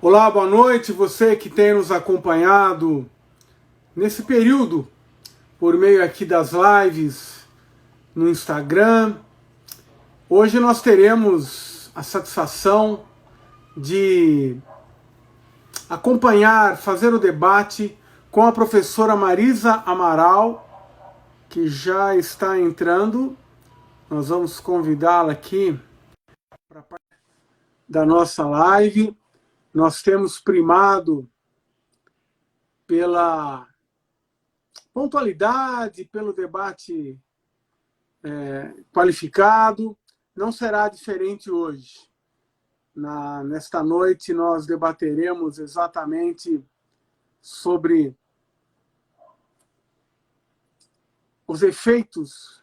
Olá, boa noite, você que tem nos acompanhado nesse período por meio aqui das lives no Instagram. Hoje nós teremos a satisfação de acompanhar, fazer o debate com a professora Marisa Amaral, que já está entrando. Nós vamos convidá-la aqui para parte da nossa live. Nós temos primado pela pontualidade, pelo debate qualificado. Não será diferente hoje. Nesta noite nós debateremos exatamente sobre os efeitos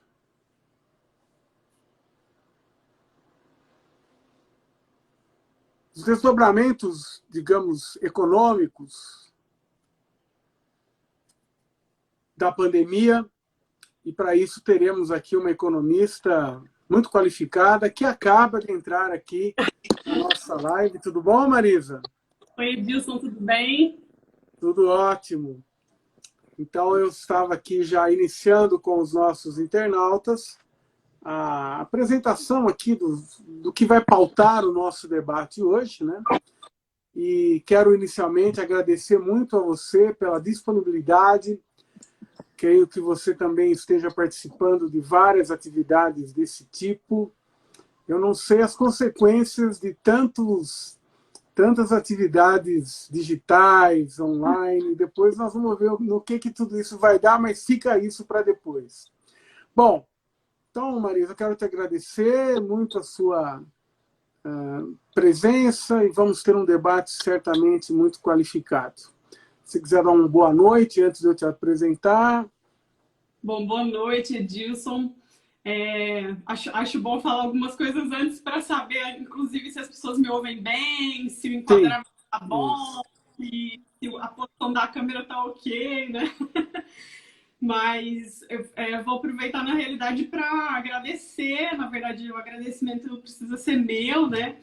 os desdobramentos, digamos, econômicos da pandemia, e para isso teremos aqui uma economista muito qualificada que acaba de entrar aqui na nossa live. Tudo bom, Marisa? Oi, Edilson, tudo bem? Tudo ótimo. Então eu estava aqui já iniciando com os nossos internautas a apresentação aqui do que vai pautar o nosso debate hoje, né? E quero inicialmente agradecer muito a você pela disponibilidade. Creio que você também esteja participando de várias atividades desse tipo. Eu não sei as consequências de tantas atividades digitais, online. Depois nós vamos ver no que tudo isso vai dar, mas fica isso para depois. Bom, então, Marisa, eu quero te agradecer muito a sua presença e vamos ter um debate certamente muito qualificado. Se quiser dar uma boa noite antes de eu te apresentar. Bom, boa noite, Edilson. Acho bom falar algumas coisas antes para saber, inclusive, se as pessoas me ouvem bem, se o enquadramento está bom, se a posição da câmera está ok, né? Mas eu vou aproveitar, na realidade, para agradecer. Na verdade, o agradecimento precisa ser meu, né?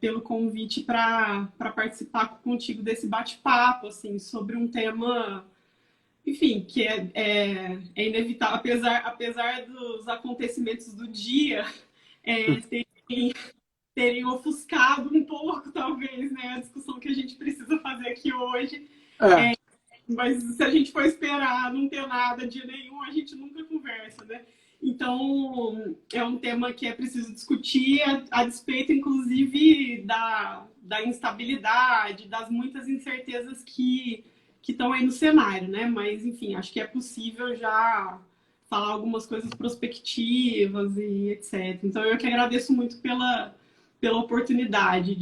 Pelo convite para participar contigo desse bate-papo, assim, sobre um tema, enfim, que é inevitável. Apesar dos acontecimentos do dia terem ofuscado um pouco, talvez, né? A discussão que a gente precisa fazer aqui hoje. Mas se a gente for esperar não ter nada, dia nenhum, a gente nunca conversa, né? Então, é um tema que é preciso discutir, a despeito, inclusive, da instabilidade, das muitas incertezas que estão aí no cenário, né? Mas, enfim, acho que é possível já falar algumas coisas prospectivas e etc. Então, eu que agradeço muito pela oportunidade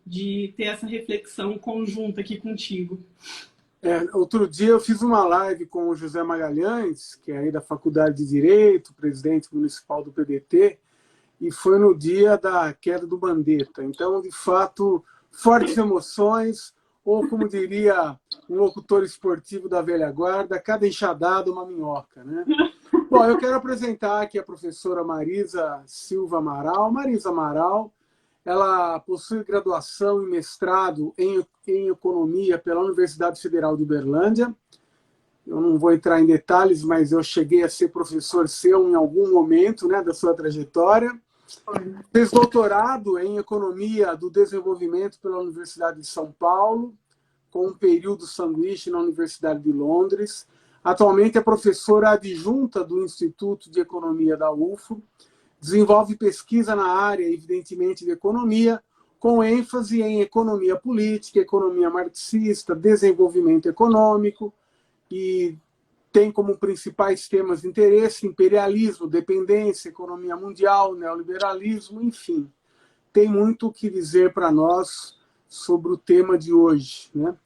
de ter essa reflexão conjunta aqui contigo. Outro dia eu fiz uma live com o José Magalhães, que é aí da Faculdade de Direito, presidente municipal do PDT, e foi no dia da queda do Mandetta. Então, de fato, fortes emoções, ou como diria um locutor esportivo da velha guarda, cada enxadada uma minhoca, né? Bom, eu quero apresentar aqui a professora Marisa Silva Amaral. Marisa Amaral, ela possui graduação e mestrado em Economia pela Universidade Federal de Uberlândia. Eu não vou entrar em detalhes, mas eu cheguei a ser professor seu em algum momento, né, da sua trajetória. Fez doutorado em Economia do Desenvolvimento pela Universidade de São Paulo, com um período sanduíche na Universidade de Londres. Atualmente é professora adjunta do Instituto de Economia da UFO. Desenvolve pesquisa na área, evidentemente, de economia, com ênfase em economia política, economia marxista, desenvolvimento econômico, e tem como principais temas de interesse imperialismo, dependência, economia mundial, neoliberalismo, enfim. Tem muito o que dizer para nós sobre o tema de hoje, né?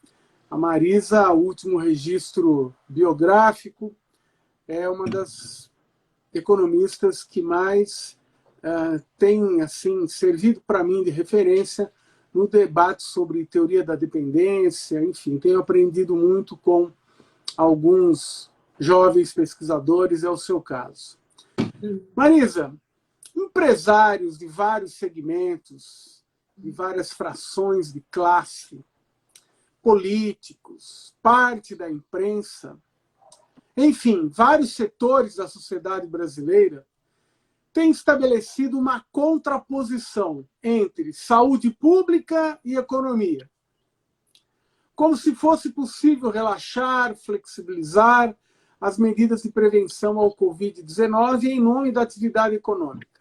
A Marisa, o último registro biográfico, é uma das economistas que mais tem assim, servido para mim de referência no debate sobre teoria da dependência. Enfim, tenho aprendido muito com alguns jovens pesquisadores, é o seu caso. Marisa, empresários de vários segmentos de várias frações de classe, políticos, parte da imprensa, enfim, vários setores da sociedade brasileira têm estabelecido uma contraposição entre saúde pública e economia, como se fosse possível relaxar, flexibilizar as medidas de prevenção ao Covid-19 em nome da atividade econômica.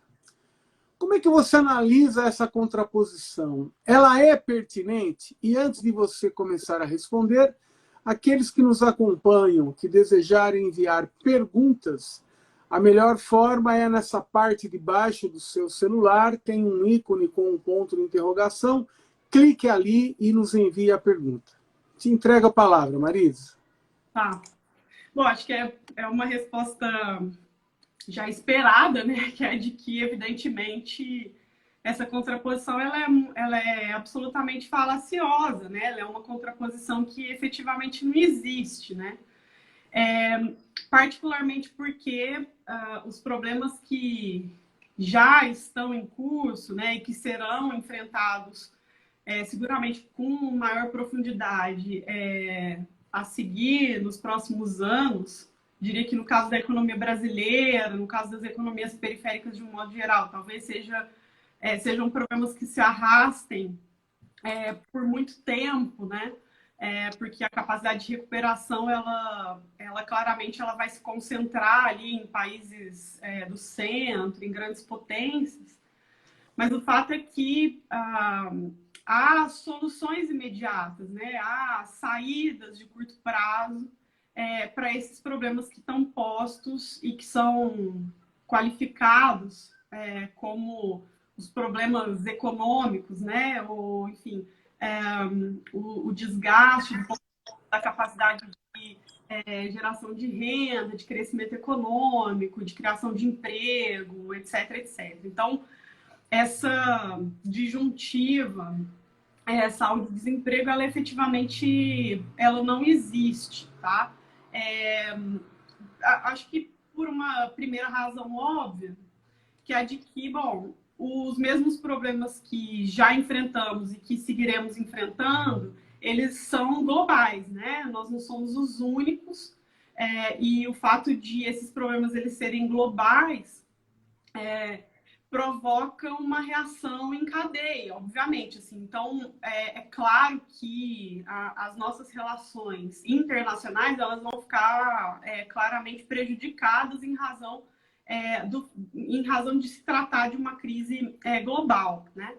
Como é que você analisa essa contraposição? Ela é pertinente? E antes de você começar a responder, aqueles que nos acompanham, que desejarem enviar perguntas, a melhor forma é nessa parte de baixo do seu celular, tem um ícone com um ponto de interrogação, clique ali e nos envie a pergunta. Te entrego a palavra, Marisa. Tá. Bom, acho que é uma resposta já esperada, né? Que é de que, evidentemente, essa contraposição ela é absolutamente falaciosa, né? Ela é uma contraposição que efetivamente não existe, né? Particularmente porque os problemas que já estão em curso, né, e que serão enfrentados seguramente com maior profundidade a seguir nos próximos anos, diria que no caso da economia brasileira, no caso das economias periféricas de um modo geral, talvez sejam problemas que se arrastem por muito tempo, né? Porque a capacidade de recuperação, ela claramente ela vai se concentrar ali em países do centro, em grandes potências, mas o fato é que há soluções imediatas, né? Há saídas de curto prazo para esses problemas que estão postos e que são qualificados como os problemas econômicos, né? Ou, enfim, o desgaste da capacidade de geração de renda, de crescimento econômico, de criação de emprego, etc, etc. Então, essa disjuntiva, saúde e desemprego, ela efetivamente ela não existe, tá? Acho que por uma primeira razão óbvia, que é de que, bom, os mesmos problemas que já enfrentamos e que seguiremos enfrentando, eles são globais, né? Nós não somos os únicos, e o fato de esses problemas eles serem globais provoca uma reação em cadeia, obviamente. Assim. Então, é claro que as nossas relações internacionais elas vão ficar claramente prejudicadas em razão de se tratar de uma crise global, né?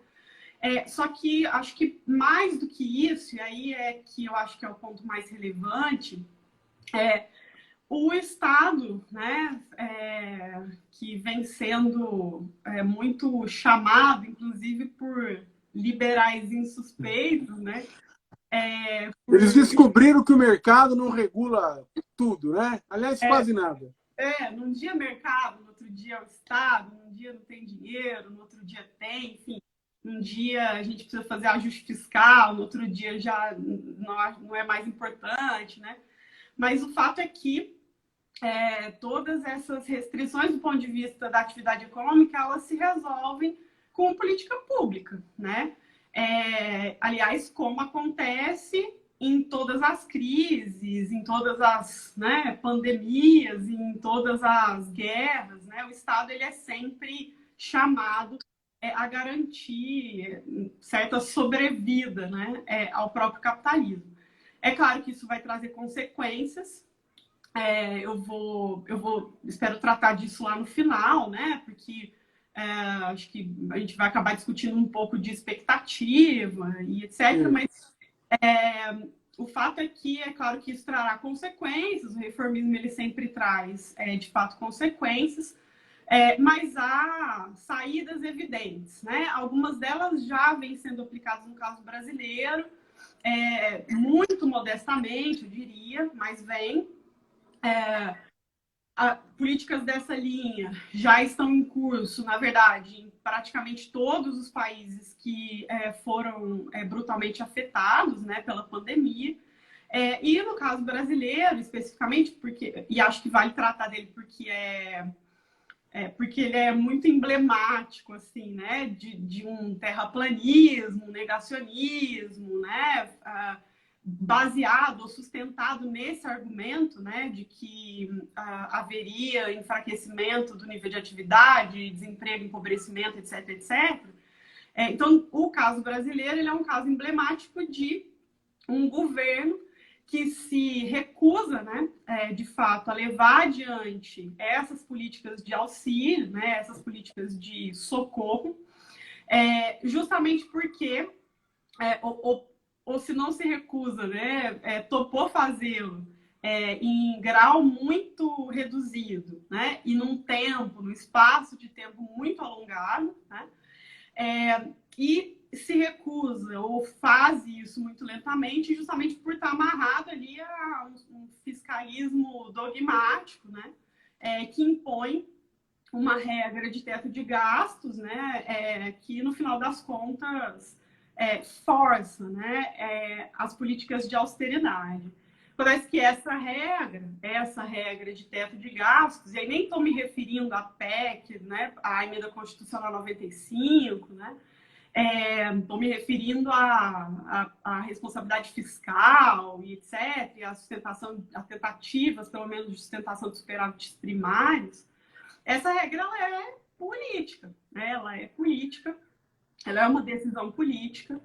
Só que acho que mais do que isso, e aí que eu acho que é o ponto mais relevante, o Estado, né, que vem sendo muito chamado, inclusive por liberais insuspeitos, né? Eles descobriram que o mercado não regula tudo, né? Aliás, quase nada. Num dia mercado, no outro dia é o Estado, num dia não tem dinheiro, no outro dia tem, enfim. Um dia a gente precisa fazer ajuste fiscal, no outro dia já não é mais importante, né? Mas o fato é que todas essas restrições do ponto de vista da atividade econômica, elas se resolvem com política pública, né? Aliás, como acontece em todas as crises, em todas as pandemias, em todas as guerras, né? O Estado ele é sempre chamado a garantir certa sobrevida, né? Ao próprio capitalismo. É claro que isso vai trazer consequências. Espero tratar disso lá no final, né? Porque acho que a gente vai acabar discutindo um pouco de expectativa e etc. Mas o fato é que é claro que isso trará consequências. O reformismo ele sempre traz, de fato, consequências. Mas há saídas evidentes, né? Algumas delas já vêm sendo aplicadas no caso brasileiro, muito modestamente, eu diria, mas vem. Políticas dessa linha já estão em curso, na verdade, em praticamente todos os países que foram brutalmente afetados, né, pela pandemia. E no caso brasileiro, especificamente, e acho que vale tratar dele porque porque ele é muito emblemático, assim, né, de um terraplanismo, um negacionismo, né, baseado ou sustentado nesse argumento, né, de que haveria enfraquecimento do nível de atividade, desemprego, empobrecimento, etc, etc. Então, o caso brasileiro ele é um caso emblemático de um governo que se recusa, né, de fato, a levar adiante essas políticas de auxílio, né, essas políticas de socorro, justamente porque, ou se não se recusa, né, topou fazê-lo em grau muito reduzido, né, e num espaço de tempo muito alongado, né, e se recusa ou faz isso muito lentamente, justamente por estar amarrado ali a um fiscalismo dogmático, né, que impõe uma regra de teto de gastos, né, que no final das contas força, né, as políticas de austeridade. Parece que essa regra de teto de gastos, e aí nem estou me referindo à PEC, né, à Emenda Constitucional 95, né, estou me referindo à responsabilidade fiscal e etc., e a tentativas, pelo menos, de sustentação de superávites primários. Essa regra ela é política, né? Ela é política, ela é uma decisão política,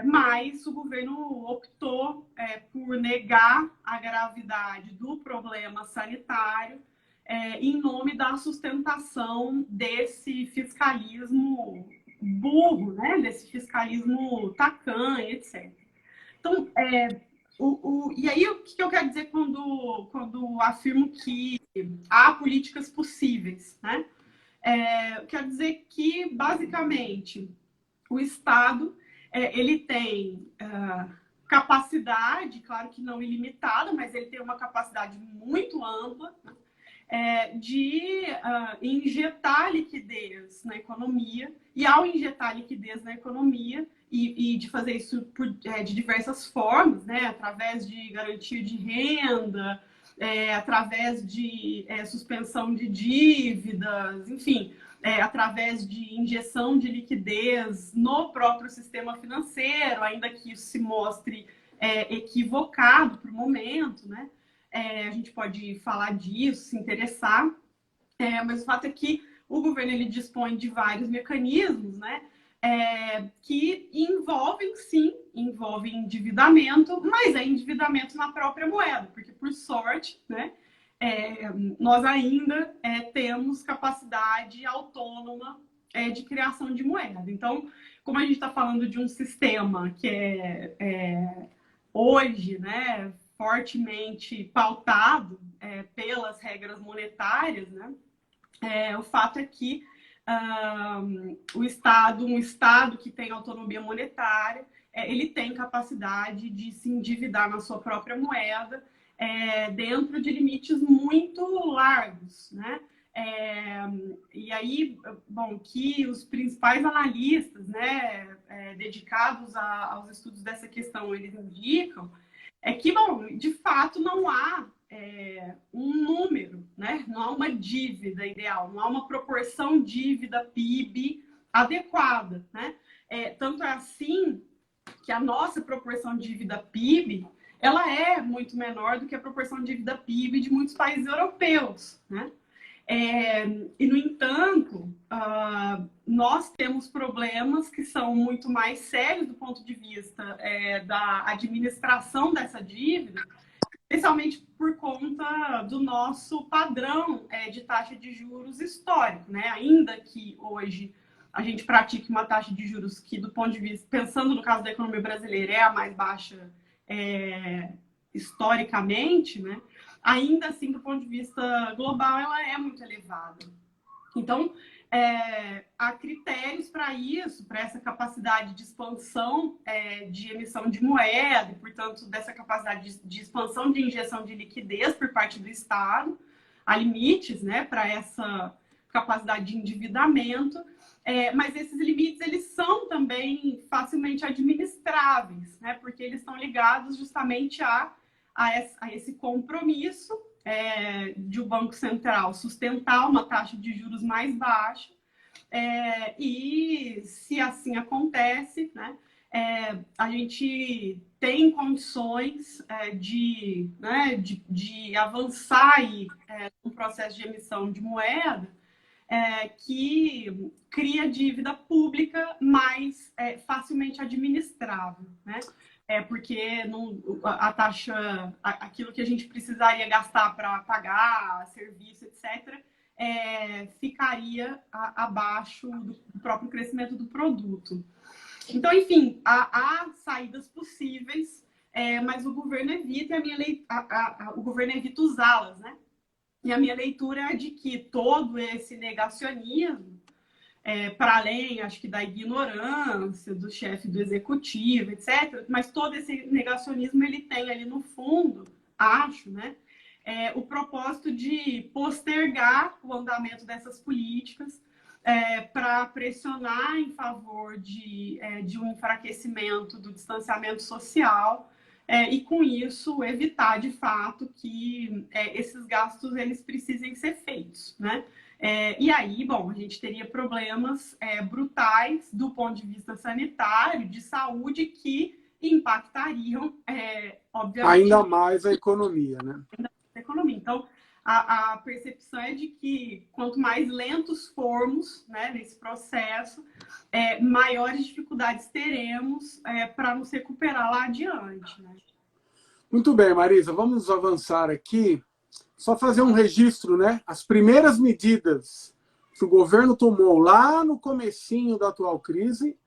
mas o governo optou por negar a gravidade do problema sanitário em nome da sustentação desse fiscalismo burro, né? Desse fiscalismo tacanho, etc. Então, e aí, o que eu quero dizer quando afirmo que há políticas possíveis, né? Eu quero dizer que, basicamente, o Estado ele tem capacidade, claro que não ilimitada, mas ele tem uma capacidade muito ampla de injetar liquidez na economia, e ao injetar liquidez na economia, e de fazer isso de diversas formas, né? Através de garantia de renda, através de suspensão de dívidas, enfim, através de injeção de liquidez no próprio sistema financeiro, ainda que isso se mostre equivocado para o momento, né? A gente pode falar disso, se interessar, mas o fato é que o governo ele dispõe de vários mecanismos, né, que envolvem endividamento, mas é endividamento na própria moeda, porque, por sorte, né, nós ainda temos capacidade autônoma de criação de moeda. Então, como a gente está falando de um sistema que hoje, né, fortemente pautado pelas regras monetárias, né, o fato é que um Estado que tem autonomia monetária, ele tem capacidade de se endividar na sua própria moeda dentro de limites muito largos, né? E aí, bom, que os principais analistas, né, dedicados aos estudos dessa questão, eles indicam que, bom, de fato não há um número, né? Não há uma dívida ideal, não há uma proporção dívida-PIB adequada, né? Tanto é assim que a nossa proporção dívida-PIB ela é muito menor do que a proporção dívida-PIB de muitos países europeus, né? E, no entanto, nós temos problemas que são muito mais sérios do ponto de vista da administração dessa dívida, especialmente por conta do nosso padrão de taxa de juros histórico, né? Ainda que hoje a gente pratique uma taxa de juros que, do ponto de vista, pensando no caso da economia brasileira, é a mais baixa historicamente, né? Ainda assim, do ponto de vista global, ela é muito elevada. Então, há critérios para isso, para essa capacidade de expansão de emissão de moeda, e, portanto, dessa capacidade de expansão de injeção de liquidez por parte do Estado. Há limites, né, para essa capacidade de endividamento, mas esses limites eles são também facilmente administráveis, né, porque eles estão ligados justamente a esse compromisso de o Banco Central sustentar uma taxa de juros mais baixa, e se assim acontece, né, a gente tem condições de avançar aí, no processo de emissão de moeda, que cria dívida pública mais facilmente administrável, né? Porque a taxa, aquilo que a gente precisaria gastar para pagar serviço, etc., ficaria abaixo do próprio crescimento do produto. Então, enfim, há saídas possíveis, mas o governo evita, o governo evita usá-las, né? E a minha leitura é de que todo esse negacionismo, para além, acho que da ignorância do chefe do executivo, etc., mas todo esse negacionismo ele tem ali no fundo, acho, né, o propósito de postergar o andamento dessas políticas, para pressionar em favor de um enfraquecimento do distanciamento social, e com isso evitar de fato que esses gastos eles precisem ser feitos, né? E aí, bom, a gente teria problemas brutais do ponto de vista sanitário, de saúde, que impactariam, obviamente, ainda mais a economia, né? A economia. Então, a percepção é de que quanto mais lentos formos, né, nesse processo, maiores dificuldades teremos para nos recuperar lá adiante, né? Muito bem, Marisa, vamos avançar aqui. Só fazer um registro, né? As primeiras medidas que o governo tomou lá no comecinho da atual crise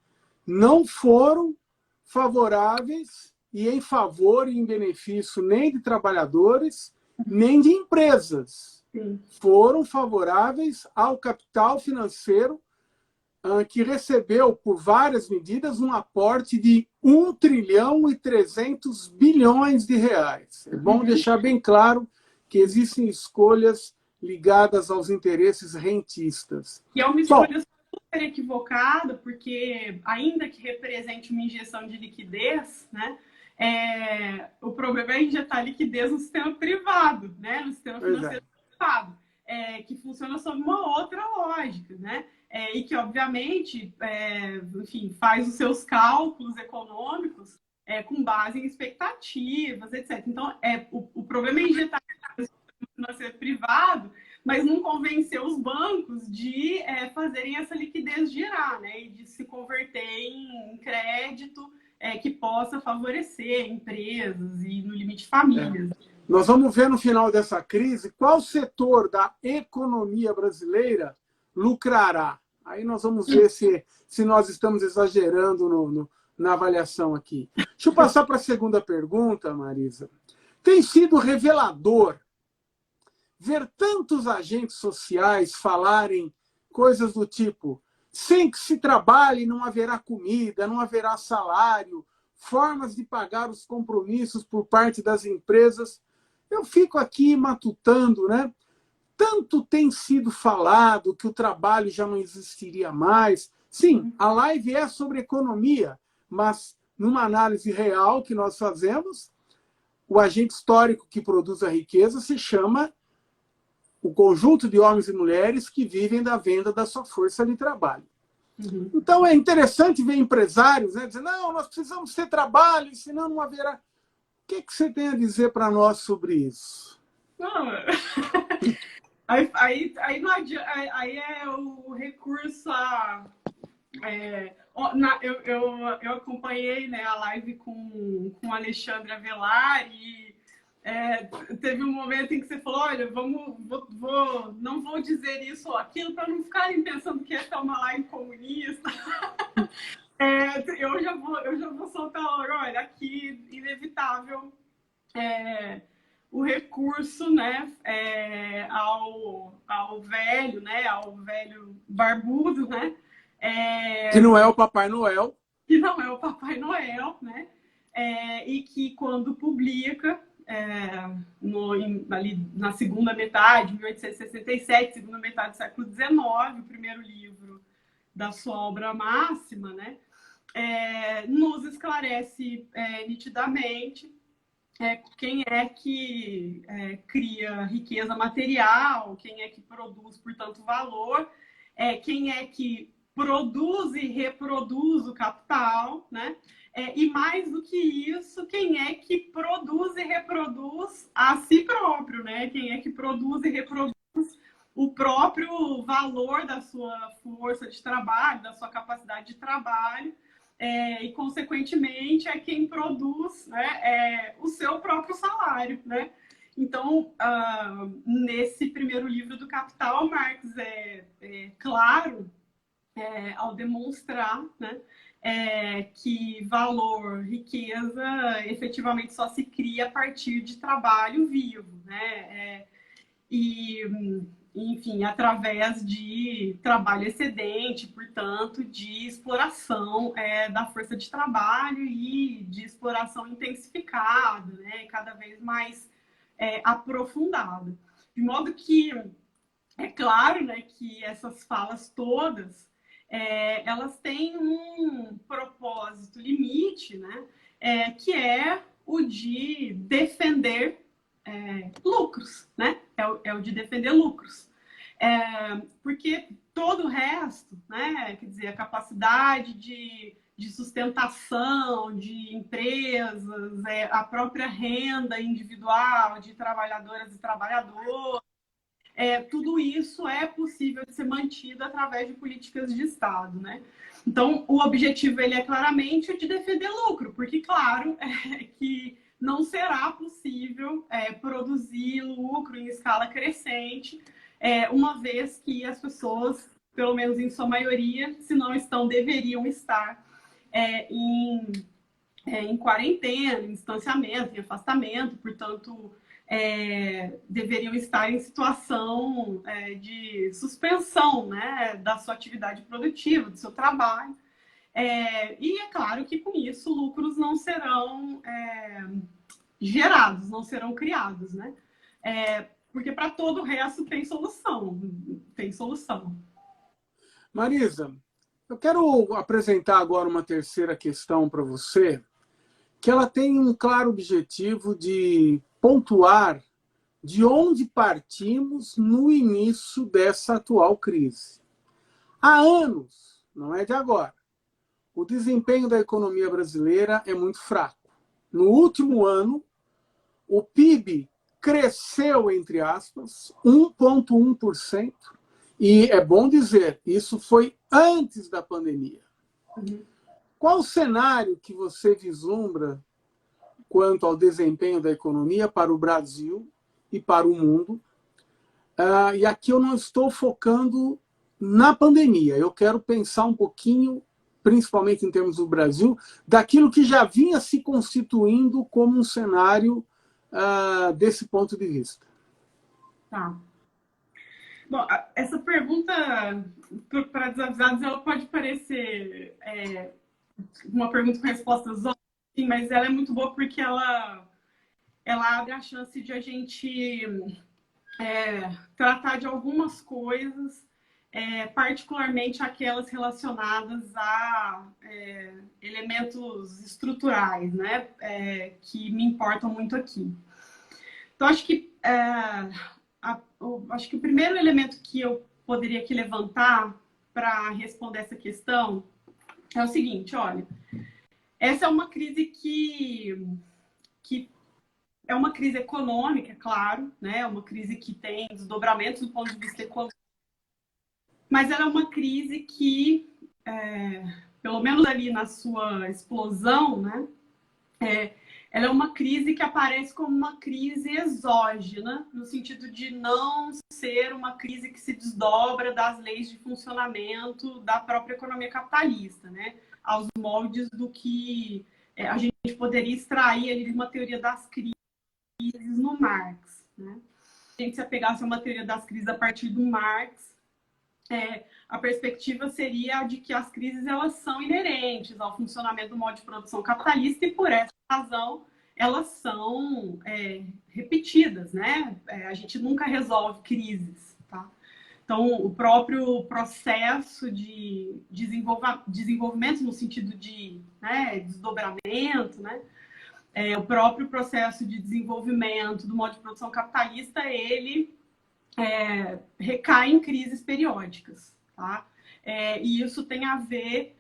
não foram favoráveis e em favor e em benefício nem de trabalhadores, nem de empresas. Sim. Foram favoráveis ao capital financeiro, que recebeu, por várias medidas, um aporte de 1 trilhão e 300 bilhões de reais. É bom deixar bem claro que existem escolhas ligadas aos interesses rentistas. E é uma escolha super equivocada, porque ainda que represente uma injeção de liquidez, né, o problema é injetar liquidez no sistema privado, né, no sistema financeiro privado, que funciona sob uma outra lógica, né, e que, obviamente, enfim, faz os seus cálculos econômicos com base em expectativas, etc. Então, o problema é injetar financeiro privado, mas não convencer os bancos de fazerem essa liquidez girar, né? E de se converter em crédito que possa favorecer empresas e, no limite, famílias. Nós vamos ver no final dessa crise qual setor da economia brasileira lucrará. Aí nós vamos ver se nós estamos exagerando na avaliação aqui. Deixa eu passar para a segunda pergunta, Marisa. Tem sido revelador ver tantos agentes sociais falarem coisas do tipo: sem que se trabalhe não haverá comida, não haverá salário, formas de pagar os compromissos por parte das empresas. Eu fico aqui matutando, né? Tanto tem sido falado que o trabalho já não existiria mais. Sim, a live é sobre economia, mas numa análise real que nós fazemos, o agente histórico que produz a riqueza se chama o conjunto de homens e mulheres que vivem da venda da sua força de trabalho. Então é interessante ver empresários, né, dizendo: não, nós precisamos ter trabalho, senão não haverá. O que você tem a dizer para nós sobre isso? Não, aí não adianta, aí é o recurso a... eu acompanhei, né, a live com o Alexandre Avelar e teve um momento em que você falou: olha, não vou dizer isso ou aquilo para não ficarem pensando que essa é uma live comunista. Eu já vou soltar logo: olha, aqui, inevitável, o recurso, né, ao velho, né, ao velho barbudo, né, que não é o Papai Noel. Que não é o Papai Noel, né, e que quando publica, ali na segunda metade, 1867, segunda metade do século XIX, o primeiro livro da sua obra máxima, né, nos esclarece nitidamente quem é que cria riqueza material, quem é que produz, portanto, valor, quem é que produz e reproduz o capital, né? E mais do que isso, quem é que produz e reproduz a si próprio, né? Quem é que produz e reproduz o próprio valor da sua força de trabalho, da sua capacidade de trabalho, e, consequentemente, é quem produz, né, o seu próprio salário, né? Então, nesse primeiro livro do Capital, Marx é claro ao demonstrar, né, que valor, riqueza, efetivamente só se cria a partir de trabalho vivo, né? Enfim, através de trabalho excedente, portanto, de exploração da força de trabalho e de exploração intensificada, né, cada vez mais aprofundada. De modo que é claro, né, que essas falas todas elas têm um propósito limite, né, que é o de defender lucros, né? É o de defender lucros. Porque todo o resto, né? Quer dizer, a capacidade de sustentação de empresas, a própria renda individual de trabalhadoras e trabalhadores, tudo isso é possível de ser mantido através de políticas de Estado, né? Então, o objetivo ele é claramente o de defender lucro, porque, claro, que não será possível produzir lucro em escala crescente, uma vez que as pessoas, pelo menos em sua maioria, se não estão, deveriam estar em quarentena, em distanciamento, em afastamento, portanto, deveriam estar em situação de suspensão, né, da sua atividade produtiva, do seu trabalho. E é claro que com isso lucros não serão gerados, não serão criados, né? Porque para todo o resto tem solução, tem solução. Marisa, eu quero apresentar agora uma terceira questão para você, que ela tem um claro objetivo de pontuar de onde partimos no início dessa atual crise. Há anos, não é de agora, o desempenho da economia brasileira é muito fraco. No último ano, o PIB cresceu, entre aspas, 1,1%, e é bom dizer, isso foi antes da pandemia. Qual o cenário que você vislumbra quanto ao desempenho da economia para o Brasil e para o mundo? E aqui eu não estou focando na pandemia, eu quero pensar um pouquinho, principalmente em termos do Brasil, daquilo que já vinha se constituindo como um cenário desse ponto de vista. Tá. Bom, essa pergunta, para desavisados, ela pode parecer uma pergunta com respostas óbvias, mas ela é muito boa porque ela abre a chance de a gente tratar de algumas coisas, particularmente aquelas relacionadas a elementos estruturais, né, que me importam muito aqui. Então, acho que o primeiro elemento que eu poderia aqui levantar para responder essa questão é o seguinte: olha, essa é uma crise que é uma crise econômica, é claro, né? É uma crise que tem desdobramentos do ponto de vista econômico, mas ela é uma crise que, pelo menos ali na sua explosão, né? Ela é uma crise que aparece como uma crise exógena, no sentido de não ser uma crise que se desdobra das leis de funcionamento da própria economia capitalista, né? Aos moldes do que a gente poderia extrair ali de uma teoria das crises no Marx, né? Se a gente se apegasse a uma teoria das crises a partir do Marx, a perspectiva seria a de que as crises elas são inerentes ao funcionamento do modo de produção capitalista e, por essa razão, elas são repetidas, né? A gente nunca resolve crises, tá? Então, o próprio processo de desenvolvimento no sentido de desdobramento, né? o próprio processo de desenvolvimento do modo de produção capitalista, ele recai em crises periódicas, tá? E isso tem a ver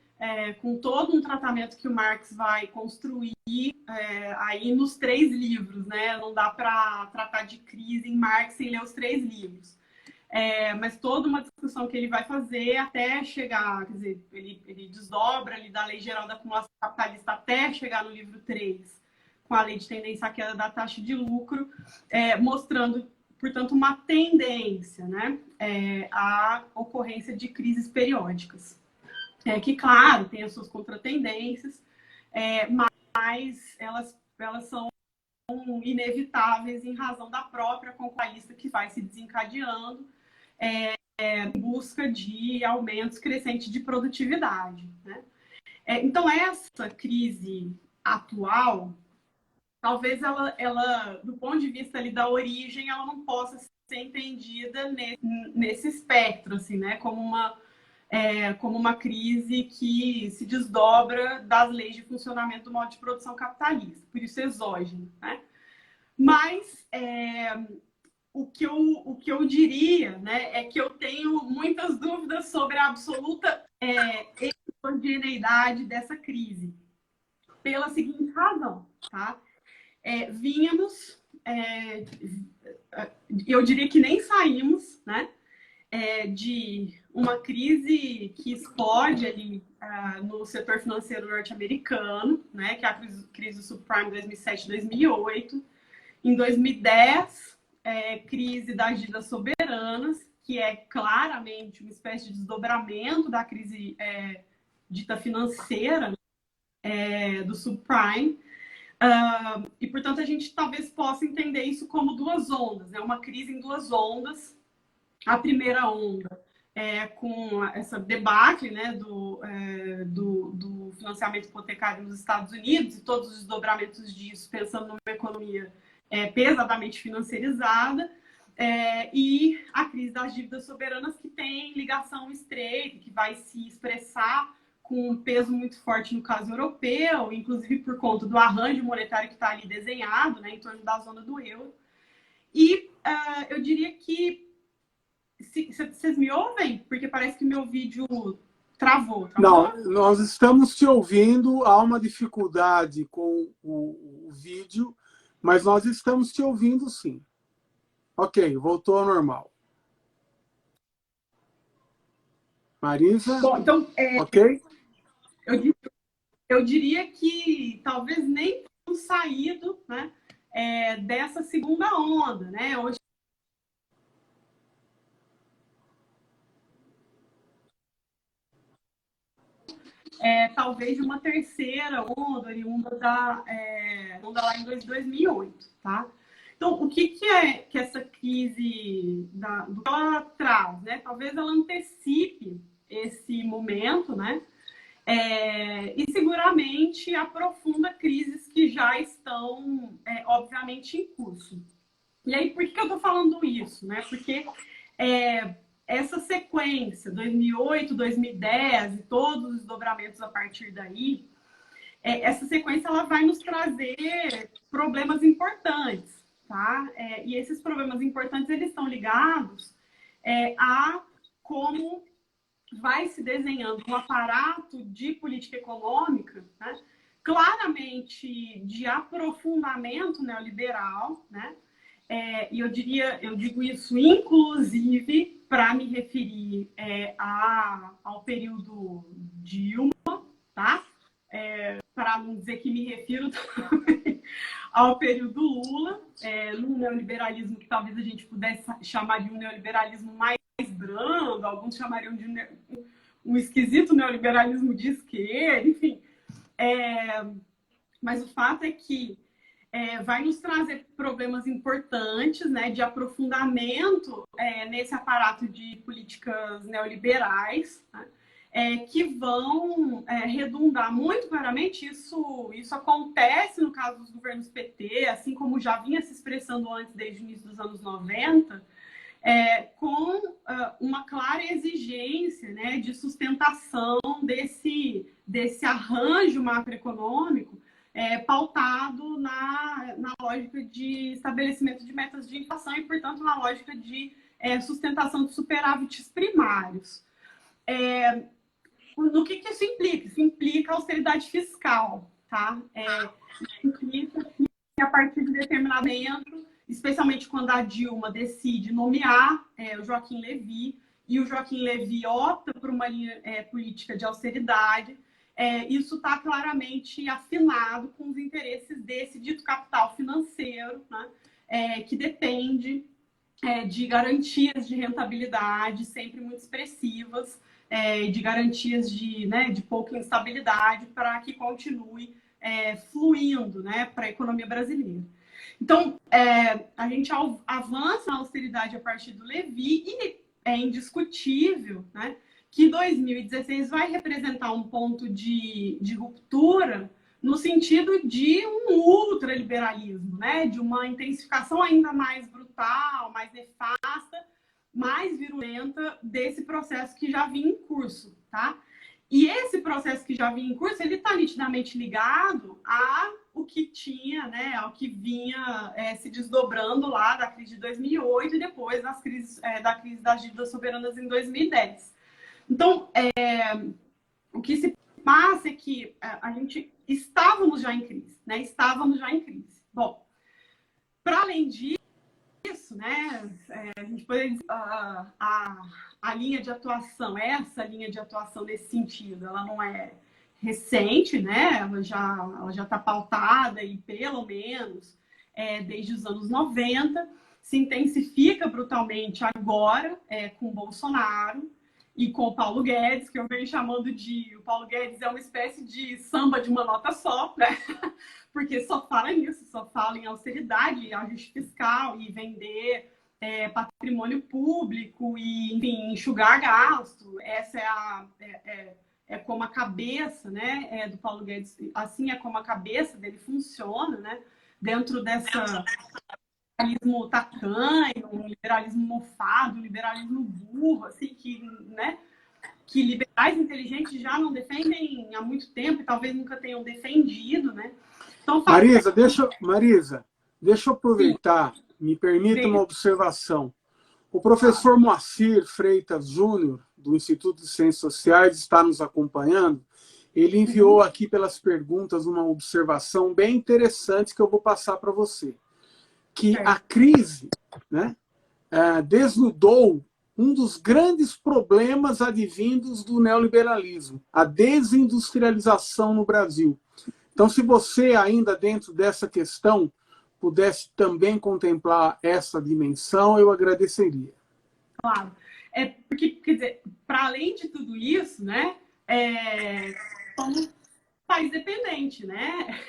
com todo um tratamento que o Marx vai construir aí nos 3 livros, né? Não dá para tratar de crise em Marx sem ler os 3 livros. Mas toda uma discussão que ele vai fazer até chegar, quer dizer, ele desdobra ali da Lei Geral da Acumulação Capitalista até chegar no livro 3, com a Lei de Tendência à Queda da Taxa de Lucro, mostrando, portanto, uma tendência, né, à ocorrência de crises periódicas. Que, claro, tem as suas contratendências, mas elas são inevitáveis em razão da própria conquista que vai se desencadeando em busca de aumentos crescentes de produtividade, né? Então, essa crise atual, talvez ela, do ponto de vista ali da origem, ela não possa ser entendida nesse espectro, assim, né? Como uma crise que se desdobra das leis de funcionamento do modo de produção capitalista, por isso exógeno, né? Mas o que eu diria, né, é que eu tenho muitas dúvidas sobre a absoluta heterogeneidade dessa crise, pela seguinte razão, tá? Vínhamos, eu diria que nem saímos, né, de uma crise que explode ali no setor financeiro norte-americano, né, que é a crise do subprime 2007-2008. Em 2010, crise das dívidas soberanas, que é claramente uma espécie de desdobramento da crise dita financeira do subprime. E, portanto, a gente talvez possa entender isso como 2 ondas, né? Uma crise em 2 ondas. A primeira onda com essa debacle, né, do financiamento hipotecário nos Estados Unidos e todos os desdobramentos disso, pensando numa economia pesadamente financiarizada, e a crise das dívidas soberanas, que tem ligação estreita, que vai se expressar com um peso muito forte no caso europeu, inclusive por conta do arranjo monetário que está ali desenhado, né, em torno da zona do euro. E eu diria que... Vocês me ouvem? Porque parece que meu vídeo travou. Não, nós estamos te ouvindo, há uma dificuldade com o vídeo, mas nós estamos te ouvindo sim. Ok, voltou ao normal. Marisa? Bom, então, ok? Eu diria que talvez nem tenhamos saído, né, dessa segunda onda, né? Hoje talvez de uma terceira onda, oriunda onda lá em 2008, tá? Então, o que essa crise do que ela traz, né? Talvez ela antecipe esse momento, né? E seguramente aprofunda crises que já estão, obviamente, em curso. E aí, por que eu estou falando isso, né? Porque essa sequência, 2008, 2010 e todos os desdobramentos a partir daí, essa sequência ela vai nos trazer problemas importantes, tá? E esses problemas importantes, eles estão ligados a como vai se desenhando um aparato de política econômica, né? Claramente de aprofundamento neoliberal, né? E eu digo isso inclusive para me referir ao período Dilma, tá? Para não dizer que me refiro também ao período Lula, num neoliberalismo que talvez a gente pudesse chamar de um neoliberalismo mais brando, alguns chamariam de um esquisito neoliberalismo de esquerda, enfim. Mas o fato é que vai nos trazer problemas importantes, né, de aprofundamento nesse aparato de políticas neoliberais, né, que vão redundar muito claramente. Isso acontece no caso dos governos PT, assim como já vinha se expressando antes, desde o início dos anos 90, com uma clara exigência, né, de sustentação desse arranjo macroeconômico pautado na lógica de estabelecimento de metas de inflação e, portanto, na lógica de sustentação de superávites primários. No que isso implica? Isso implica austeridade fiscal, tá? Implica que, a partir de determinado momento, especialmente quando a Dilma decide nomear o Joaquim Levy, e o Joaquim Levy opta por uma linha política de austeridade, isso está claramente afinado com os interesses desse dito capital financeiro, né, que depende de garantias de rentabilidade sempre muito expressivas, de garantias de pouca instabilidade para que continue fluindo, né, para a economia brasileira. Então, a gente avança na austeridade a partir do Levy e é indiscutível, né, que 2016 vai representar um ponto de ruptura no sentido de um ultraliberalismo, né, de uma intensificação ainda mais brutal, mais nefasta, mais virulenta desse processo que já vinha em curso, tá? E esse processo que já vinha em curso, ele está nitidamente ligado ao que tinha, né, ao que vinha se desdobrando lá da crise de 2008 e depois da crise das dívidas soberanas em 2010. Então, o que se passa é que a gente estávamos já em crise, né? Estávamos já em crise. Bom, para além disso, né, a gente poderia dizer, a linha de atuação, essa linha de atuação nesse sentido, ela não é recente, né? Ela já está pautada e pelo menos desde os anos 90, se intensifica brutalmente agora com o Bolsonaro e com o Paulo Guedes, que eu venho chamando de... O Paulo Guedes é uma espécie de samba de uma nota só, né? Porque só fala nisso, só fala em austeridade, ajuste fiscal e vender patrimônio público e, enfim, enxugar gasto. Essa é como a cabeça, né, do Paulo Guedes, assim é como a cabeça dele funciona, né? Dentro dessa... liberalismo tacanho, um liberalismo mofado, um liberalismo burro, assim, que liberais inteligentes já não defendem há muito tempo e talvez nunca tenham defendido, né? Então, Marisa, deixa eu aproveitar, me permita uma observação. O professor Moacir Freitas Júnior, do Instituto de Ciências Sociais, está nos acompanhando. Ele enviou aqui pelas perguntas uma observação bem interessante que eu vou passar para você. Que a crise, né, desnudou um dos grandes problemas advindos do neoliberalismo, a desindustrialização no Brasil. Então, se você ainda dentro dessa questão pudesse também contemplar essa dimensão, eu agradeceria. Claro. Porque, quer dizer, para além de tudo isso, né, somos um país dependente, né?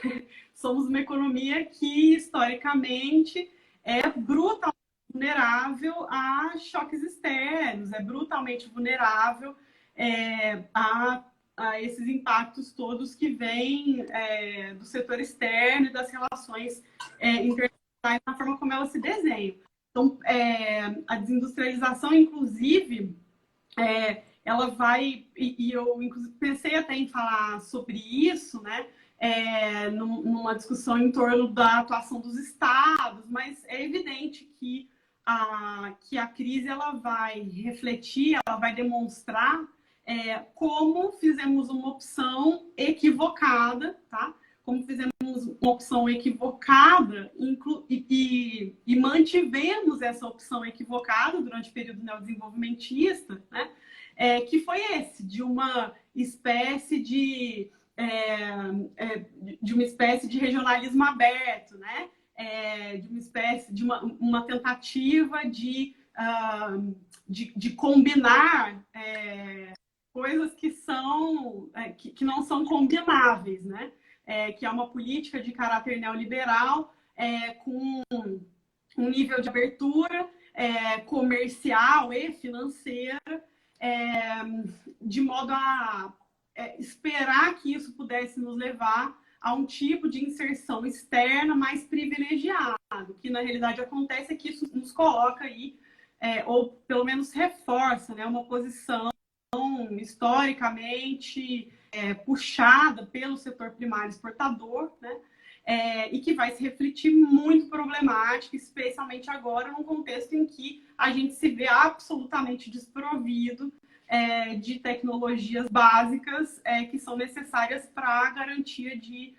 Somos uma economia que, historicamente, é brutalmente vulnerável a choques externos, é brutalmente vulnerável a esses impactos todos que vêm do setor externo e das relações internacionais na forma como elas se desenham. Então, a desindustrialização, inclusive, ela vai... E eu, inclusive, pensei até em falar sobre isso, né? Numa discussão em torno da atuação dos estados, mas é evidente que a crise ela vai refletir, ela vai demonstrar como fizemos uma opção equivocada, tá? Como fizemos uma opção equivocada e mantivemos essa opção equivocada durante o período neodesenvolvimentista, né? Que foi esse, de uma espécie de regionalismo aberto, né? De uma tentativa de combinar coisas que não são combináveis, né? Que é uma política de caráter neoliberal com um nível de abertura comercial e financeira, de modo a esperar que isso pudesse nos levar a um tipo de inserção externa mais privilegiado. O que na realidade acontece é que isso nos coloca aí, ou pelo menos reforça, né, uma posição historicamente puxada pelo setor primário exportador, né? E que vai se refletir muito problemática, especialmente agora, num contexto em que a gente se vê absolutamente desprovido de tecnologias básicas que são necessárias para a garantia de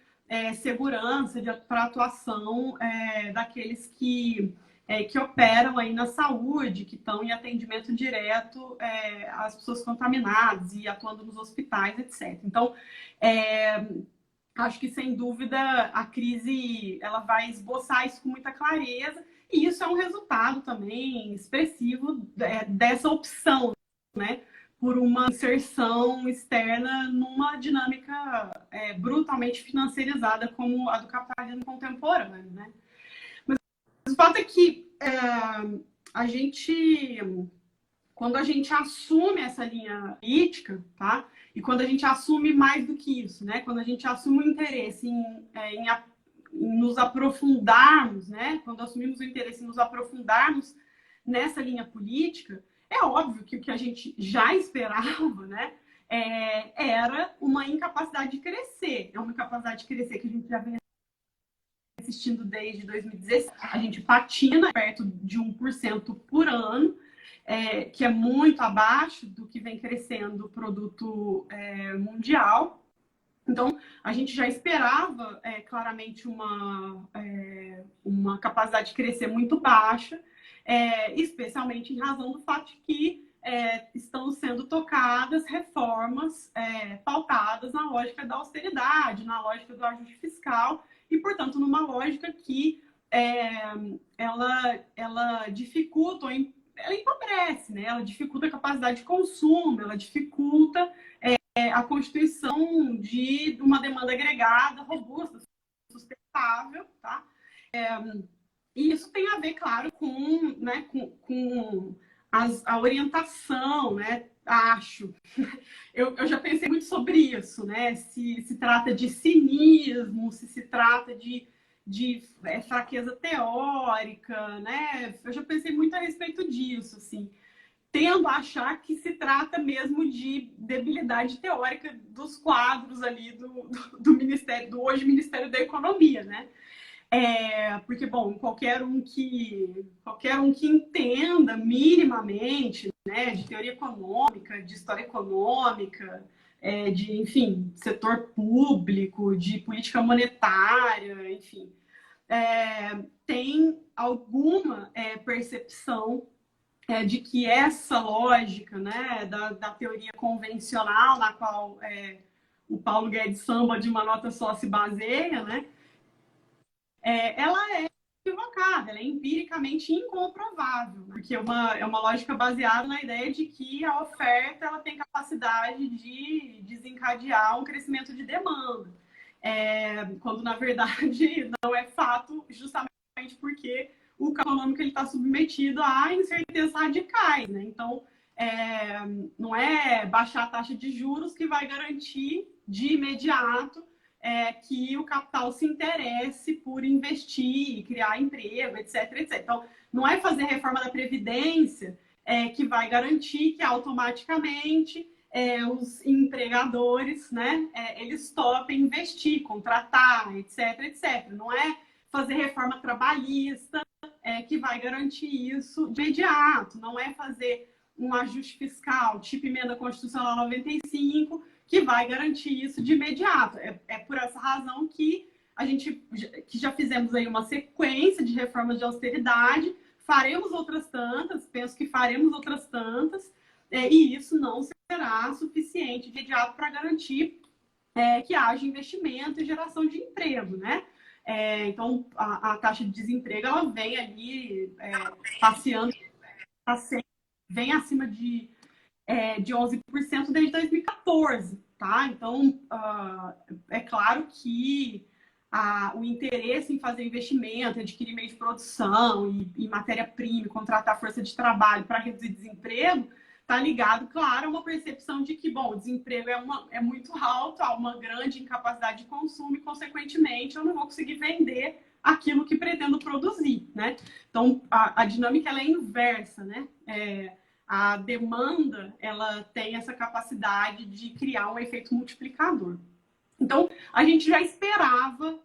segurança, para a atuação daqueles que operam aí na saúde, que estão em atendimento direto às pessoas contaminadas e atuando nos hospitais, etc. Então, acho que, sem dúvida, a crise ela vai esboçar isso com muita clareza, e isso é um resultado também expressivo dessa opção, né, por uma inserção externa numa dinâmica brutalmente financiarizada como a do capitalismo contemporâneo, né? Mas o fato é que quando a gente assume essa linha política, tá? E quando a gente assume mais do que isso, né? Quando a gente assume o interesse em nos aprofundarmos, né? Quando assumimos o interesse em nos aprofundarmos nessa linha política, é óbvio que o que a gente já esperava, né? Era uma incapacidade de crescer. É uma incapacidade de crescer que a gente já vem assistindo desde 2016. A gente patina perto de 1% por ano, que é muito abaixo do que vem crescendo o produto mundial. Então, a gente já esperava claramente uma capacidade de crescer muito baixa, especialmente em razão do fato de que estão sendo tocadas reformas pautadas na lógica da austeridade, na lógica do ajuste fiscal, e, portanto, numa lógica que ela dificulta, ela empobrece, né? Ela dificulta a capacidade de consumo, ela dificulta a constituição de uma demanda agregada, robusta, sustentável, tá? E isso tem a ver, claro, com a orientação, né? Acho. Eu já pensei muito sobre isso, né? Se trata de cinismo, se trata de fraqueza teórica, né? Eu já pensei muito a respeito disso, assim. Tendo a achar que se trata mesmo de debilidade teórica dos quadros ali do Ministério, do hoje Ministério da Economia, né? Porque, bom, qualquer um que entenda minimamente, né, de teoria econômica, de história econômica, enfim, setor público, de política monetária, enfim, tem alguma percepção de que essa lógica, né, da teoria convencional, na qual o Paulo Guedes samba de uma nota só se baseia, né, ela é equivocada, ela é empiricamente incomprovável, né? Porque é uma lógica baseada na ideia de que a oferta ela tem capacidade de desencadear um crescimento de demanda, quando, na verdade, não é fato, justamente porque o econômico está submetido a incertezas radicais, né? Então, não é baixar a taxa de juros que vai garantir de imediato que o capital se interesse por investir, criar emprego, etc, etc. Então, não é fazer reforma da Previdência que vai garantir que automaticamente os empregadores, né, eles topem investir, contratar, etc, etc. Não é fazer reforma trabalhista que vai garantir isso de imediato. Não é fazer um ajuste fiscal, tipo emenda constitucional 95, que vai garantir isso de imediato. É por essa razão que que já fizemos aí uma sequência de reformas de austeridade, faremos outras tantas, penso que faremos outras tantas, e isso não será suficiente de imediato para garantir que haja investimento e geração de emprego, né? Então, a taxa de desemprego ela vem ali passeando, vem acima de 11% desde 2014, tá? Então, é claro que o interesse em fazer investimento, adquirir meio de produção e matéria-prima, contratar força de trabalho para reduzir desemprego, está ligado, claro, a uma percepção de que, bom, o desemprego é muito alto, há uma grande incapacidade de consumo e, consequentemente, eu não vou conseguir vender aquilo que pretendo produzir, né? Então, a dinâmica ela é inversa, né? a demanda, ela tem essa capacidade de criar um efeito multiplicador. Então, a gente já esperava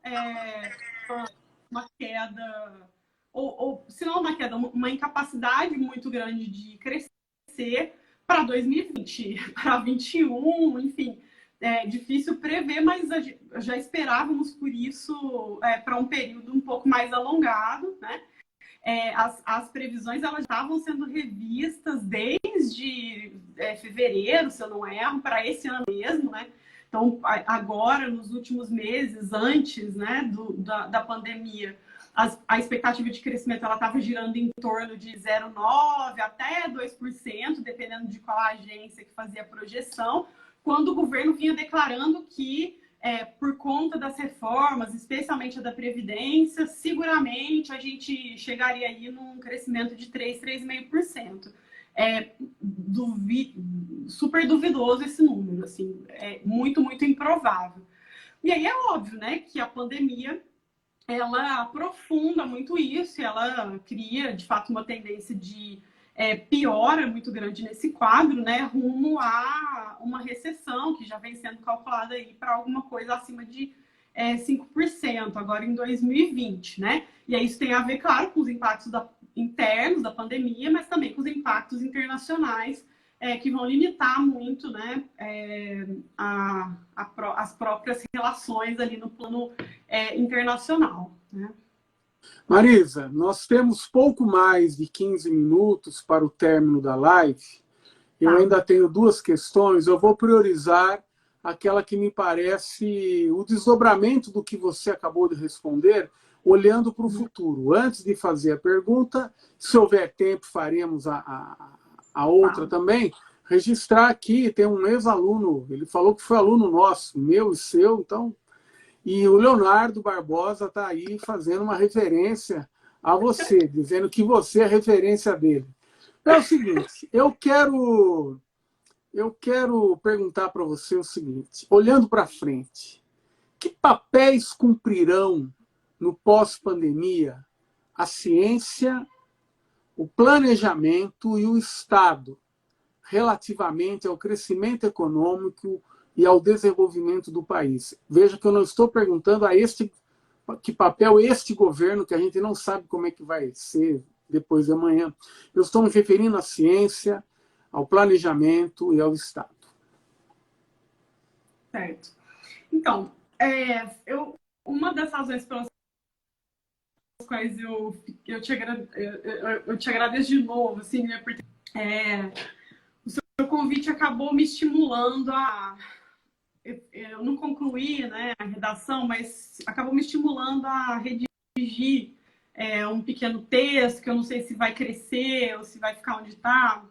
uma queda, ou se não uma queda, uma incapacidade muito grande de crescer para 2020, para 2021, enfim. É difícil prever, mas já esperávamos por isso para um período um pouco mais alongado, né? As previsões elas estavam sendo revistas desde fevereiro, se eu não erro, para esse ano mesmo, né? Então, agora, nos últimos meses, antes, né, da pandemia, a expectativa de crescimento estava girando em torno de 0,9% até 2%, dependendo de qual agência que fazia a projeção, quando o governo vinha declarando que, por conta das reformas, especialmente a da Previdência, seguramente a gente chegaria aí num crescimento de 3,5%. Super duvidoso esse número, assim, muito, muito improvável. E aí é óbvio, né, que a pandemia, ela aprofunda muito isso, ela cria, de fato, uma tendência de piora muito grande nesse quadro, né, rumo a uma recessão que já vem sendo calculada aí para alguma coisa acima de 5% agora em 2020, né? E aí isso tem a ver, claro, com os impactos internos da pandemia, mas também com os impactos internacionais que vão limitar muito, né, as próprias relações ali no plano internacional, né? Marisa, nós temos pouco mais de 15 minutos para o término da live. Eu ainda tenho duas questões. Eu vou priorizar aquela que me parece o desdobramento do que você acabou de responder, olhando para o futuro. Antes de fazer a pergunta, se houver tempo, faremos a outra também. Registrar aqui, tem um ex-aluno, ele falou que foi aluno nosso, meu e seu, então... E o Leonardo Barbosa está aí fazendo uma referência a você, dizendo que você é referência dele. É o seguinte, eu quero perguntar para você o seguinte, olhando para frente, que papéis cumprirão no pós-pandemia a ciência, o planejamento e o Estado relativamente ao crescimento econômico e ao desenvolvimento do país? Veja que eu não estou perguntando que papel este governo, que a gente não sabe como é que vai ser depois de amanhã. Eu estou me referindo à ciência, ao planejamento e ao Estado. Certo. Então, uma das razões pelas quais eu te agradeço de novo, assim, né, porque o seu convite acabou me estimulando a... Eu não concluí, né, a redação, mas acabou me estimulando a redigir um pequeno texto, que eu não sei se vai crescer ou se vai ficar onde está,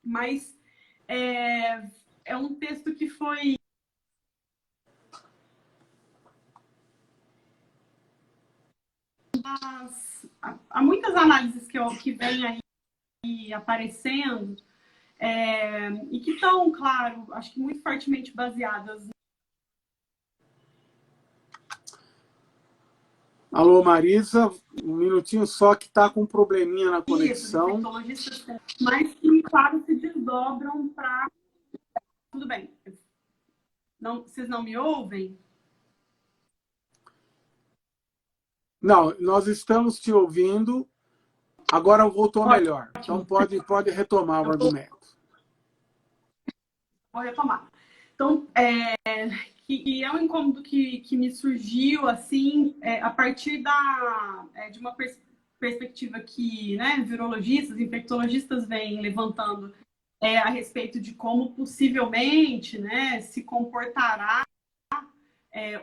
mas é um texto que foi... Há muitas análises que vêm aí aparecendo, e que estão, claro, acho que muito fortemente baseadas. Alô, Marisa, um minutinho só que está com um probleminha na conexão. Isso, mas que, claro, se desdobram para... Tudo bem. Vocês não me ouvem? Não, nós estamos te ouvindo. Agora voltou melhor. Então pode retomar o argumento. Vou retomar. Então, que é um incômodo que me surgiu assim a partir de uma perspectiva que, né, virologistas, infectologistas vêm levantando a respeito de como possivelmente, né, se comportará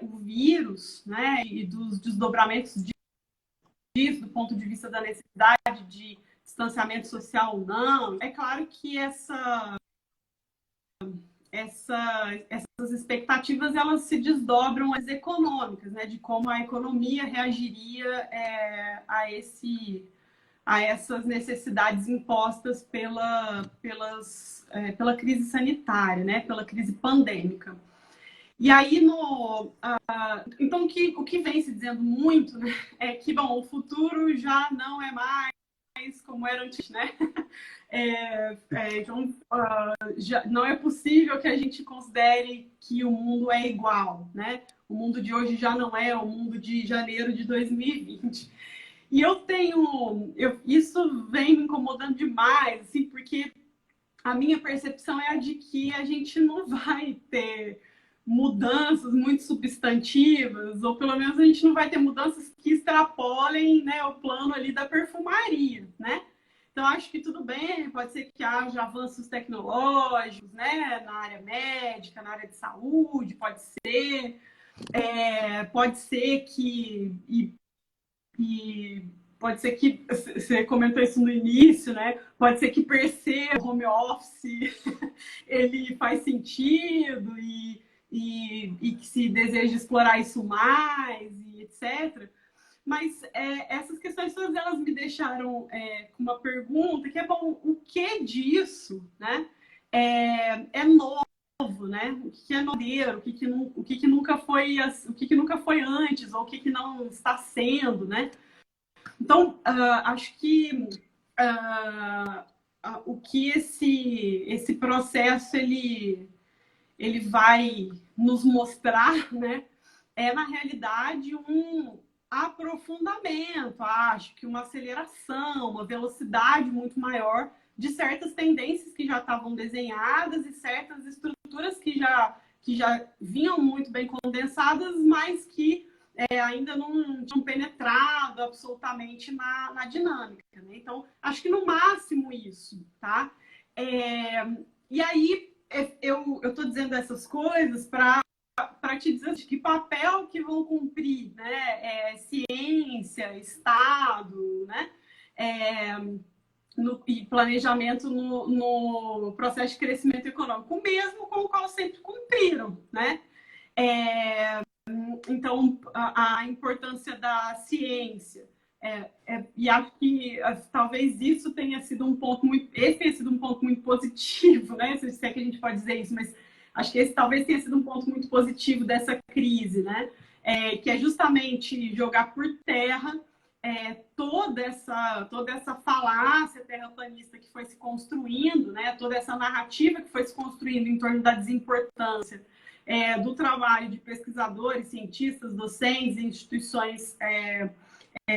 o vírus, né, e dos desdobramentos disso do ponto de vista da necessidade de distanciamento social ou não. É claro que essas expectativas elas se desdobram às econômicas, né, de como a economia reagiria a essas necessidades impostas pela crise sanitária, né, pela crise pandêmica. E aí, então, o que vem se dizendo muito, né, é que, bom, o futuro já não é mais como era antes, né? Então, não é possível que a gente considere que o mundo é igual, né? O mundo de hoje já não é o mundo de janeiro de 2020. E isso vem me incomodando demais, assim, porque a minha percepção é a de que a gente não vai ter mudanças muito substantivas, ou pelo menos a gente não vai ter mudanças que extrapolem, né, o plano ali da perfumaria, né? Então, acho que tudo bem, pode ser que haja avanços tecnológicos, né, na área médica, na área de saúde, pode ser que pode ser que, você comentou isso no início, né? Pode ser que perceba o home office ele faz sentido e que se deseja explorar isso mais, e etc. Mas essas questões todas elas me deixaram com uma pergunta que é, bom, o que disso, né, é novo, né? O que é novo, o que nunca foi antes, ou o que não está sendo, né? Então, acho que o que esse processo ele vai nos mostrar, né, é, na realidade, um aprofundamento, acho que uma aceleração, uma velocidade muito maior de certas tendências que já estavam desenhadas e certas estruturas que já vinham muito bem condensadas, mas que ainda não tinham penetrado absolutamente na dinâmica, né? Então, acho que no máximo isso, tá? E aí, eu estou dizendo essas coisas para te dizer de que papel que vão cumprir, né? Ciência, Estado, né? E planejamento no processo de crescimento econômico, mesmo com o qual sempre cumpriram, né? Então, a importância da ciência. E acho que talvez isso tenha sido um ponto muito positivo, né? Se é que a gente pode dizer isso, mas acho que esse talvez tenha sido um ponto muito positivo dessa crise, né? Que é justamente jogar por terra toda essa falácia terraplanista que foi se construindo, né? Toda essa narrativa que foi se construindo em torno da desimportância do trabalho de pesquisadores, cientistas, docentes, instituições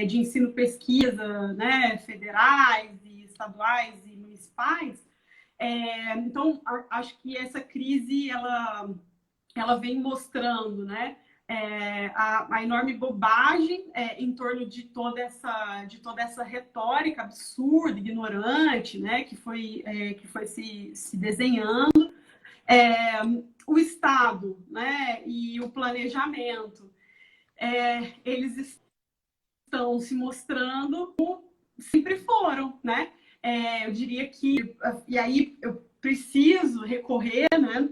de ensino pesquisa, né, federais, e estaduais e municipais. Então, acho que essa crise ela vem mostrando, né, a enorme bobagem em torno de toda essa retórica absurda, ignorante, né, que foi se desenhando. O Estado, né, e o planejamento, eles estão se mostrando como sempre foram, né? Eu diria que, e aí eu preciso recorrer, né,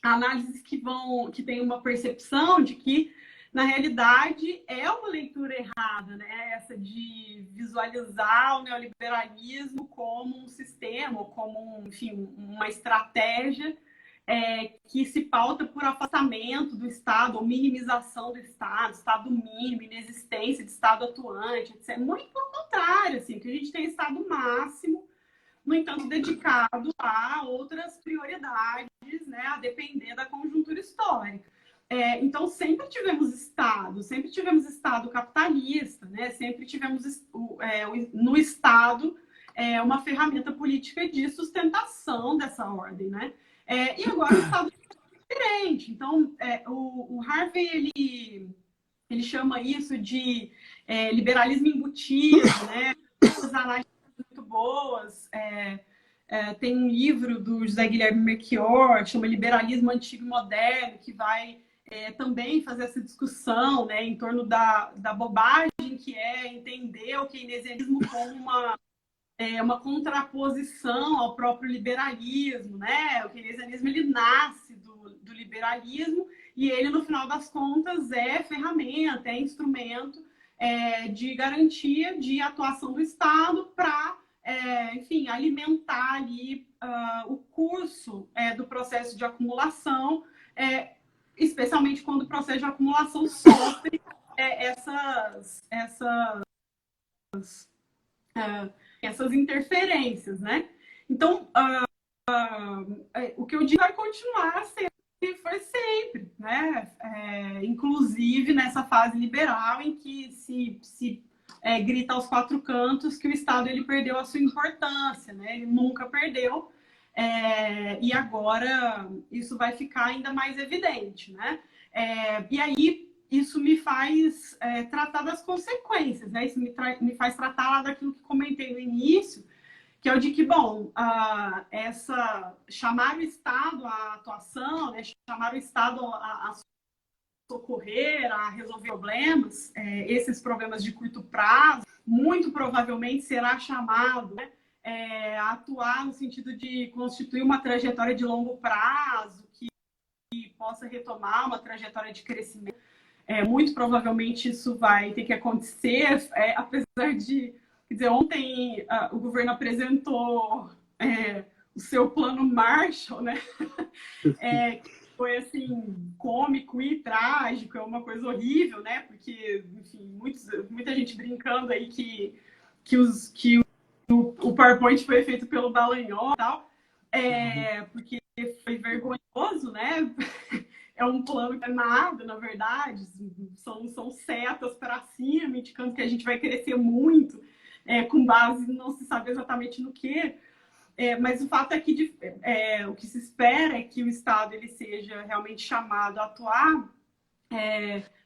a análises que têm uma percepção de que, na realidade, é uma leitura errada, né? Essa de visualizar o neoliberalismo como um sistema, como, enfim, uma estratégia que se pauta por afastamento do Estado, ou minimização do Estado mínimo, inexistência de Estado atuante, etc. Muito pelo contrário, assim, que a gente tem Estado máximo, no entanto, dedicado a outras prioridades, né, a depender da conjuntura histórica. Então, sempre tivemos Estado capitalista, né? Sempre tivemos no Estado uma ferramenta política de sustentação dessa ordem, né? E agora o Estado é diferente. Então, o Harvey ele chama isso de liberalismo embutido, né? As análises muito boas. Tem um livro do José Guilherme Melchior, que chama Liberalismo Antigo e Moderno, que vai também fazer essa discussão, né, em torno da bobagem que é entender o keynesianismo como uma contraposição ao próprio liberalismo, né? O keynesianismo ele nasce do liberalismo e ele, no final das contas, é ferramenta, é instrumento de garantia de atuação do Estado para, enfim, alimentar ali o curso do processo de acumulação, especialmente quando o processo de acumulação sofre essas interferências, né? Então, o que eu digo vai continuar sendo que foi sempre, né? Inclusive nessa fase liberal em que se grita aos quatro cantos que o Estado ele perdeu a sua importância, né? Ele nunca perdeu, e agora isso vai ficar ainda mais evidente, né? E aí isso me faz tratar das consequências, né? Isso me faz tratar lá daquilo que comentei no início, que é o de que, bom, chamar o Estado à atuação, né, chamar o Estado a socorrer, a resolver problemas, esses problemas de curto prazo, muito provavelmente será chamado, né, a atuar no sentido de constituir uma trajetória de longo prazo, que possa retomar uma trajetória de crescimento. Muito provavelmente isso vai ter que acontecer, apesar de... Quer dizer, ontem o governo apresentou o seu plano Marshall, né? Que foi, assim, cômico e trágico, é uma coisa horrível, né? Porque, enfim, muita gente brincando aí que o PowerPoint foi feito pelo Dallagnol e tal, porque foi vergonhoso, né? É um plano que é nada, na verdade, são setas para cima, indicando que a gente vai crescer muito, com base não se sabe exatamente no que, mas o fato é que o que se espera é que o Estado ele seja realmente chamado a atuar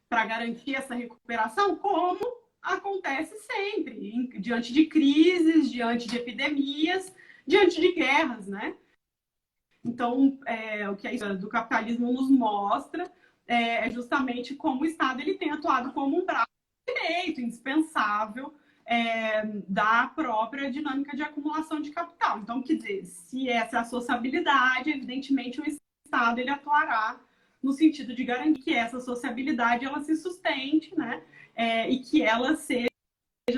para garantir essa recuperação, como acontece sempre, diante de crises, diante de epidemias, diante de guerras, né? Então, o que a história do capitalismo nos mostra é justamente como o Estado ele tem atuado como um braço direito, indispensável, da própria dinâmica de acumulação de capital. Então, quer dizer, se essa é a sociabilidade, evidentemente o Estado ele atuará no sentido de garantir que essa sociabilidade ela se sustente, né? E que ela seja,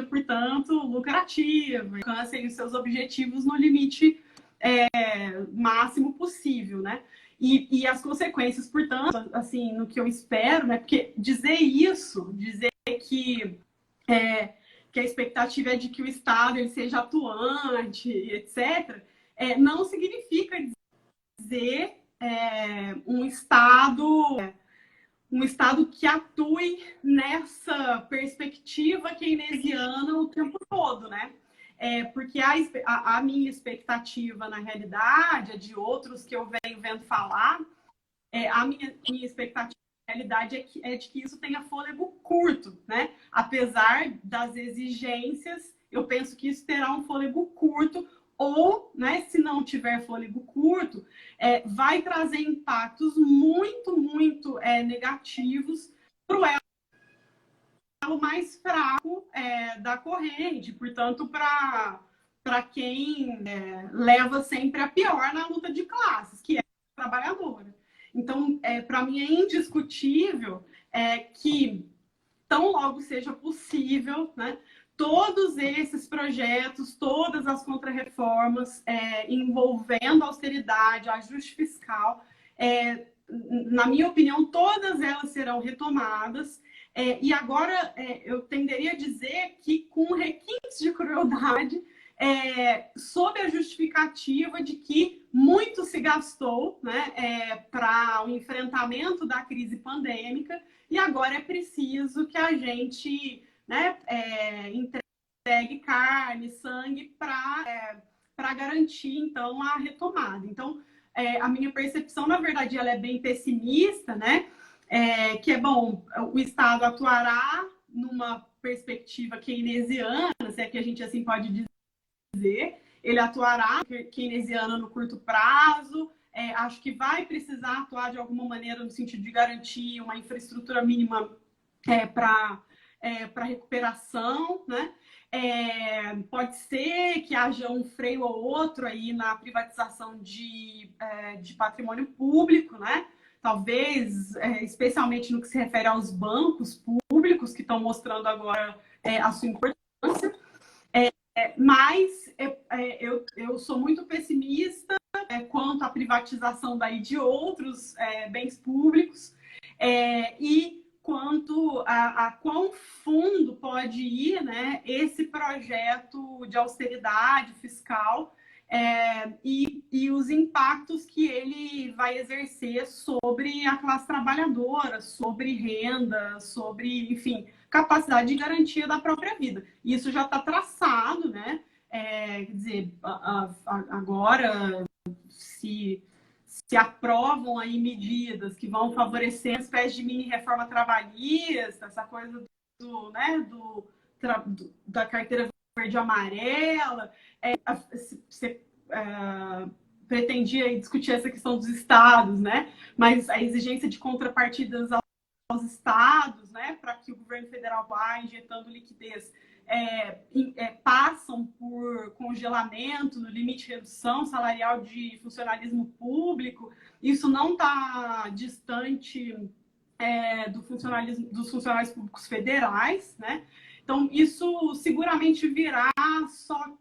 portanto, lucrativa, alcance os seus objetivos no limite máximo possível, né? E as consequências, portanto, assim, no que eu espero, né? Porque dizer que a expectativa é de que o Estado ele seja atuante, etc., não significa dizer um Estado que atue nessa perspectiva keynesiana o tempo todo, né? Porque a minha expectativa, na realidade, a de outros que eu venho vendo falar, a minha expectativa, na realidade, é de que isso tenha fôlego curto, né? Apesar das exigências, eu penso que isso terá um fôlego curto, ou, né, se não tiver fôlego curto, vai trazer impactos muito, muito negativos para o elo mais fraco da corrente, portanto, para quem leva sempre a pior na luta de classes, que é a trabalhadora. Então, para mim, é indiscutível que, tão logo seja possível, né, todos esses projetos, todas as contrarreformas envolvendo austeridade, ajuste fiscal, na minha opinião, todas elas serão retomadas. E agora eu tenderia a dizer que com requintes de crueldade, sob a justificativa de que muito se gastou, né, para o enfrentamento da crise pandêmica, e agora é preciso que a gente, né, entregue carne, sangue para garantir, então, a retomada. Então, a minha percepção, na verdade, ela é bem pessimista, né? Que é bom, o Estado atuará numa perspectiva keynesiana, se é que a gente assim pode dizer, ele atuará keynesiana no curto prazo, acho que vai precisar atuar de alguma maneira no sentido de garantir uma infraestrutura mínima para recuperação, né? Pode ser que haja um freio ou outro aí na privatização de patrimônio público, né? Talvez, especialmente no que se refere aos bancos públicos, que estão mostrando agora a sua importância. Mas eu sou muito pessimista quanto à privatização daí de outros bens públicos e quanto a quão fundo pode ir, né, esse projeto de austeridade fiscal e os impactos que ele vai exercer sobre a classe trabalhadora, sobre renda, sobre, enfim, capacidade de garantia da própria vida. Isso já está traçado, né? Quer dizer, agora, se aprovam aí medidas que vão favorecer uma espécie de mini-reforma trabalhista, essa coisa da carteira verde e amarela, você pretendia discutir essa questão dos estados, né? Mas a exigência de contrapartidas aos estados, né, para que o governo federal vá injetando liquidez, passam por congelamento no limite de redução salarial de funcionalismo público. Isso não está distante dos funcionários públicos federais, né? Então, isso seguramente virá,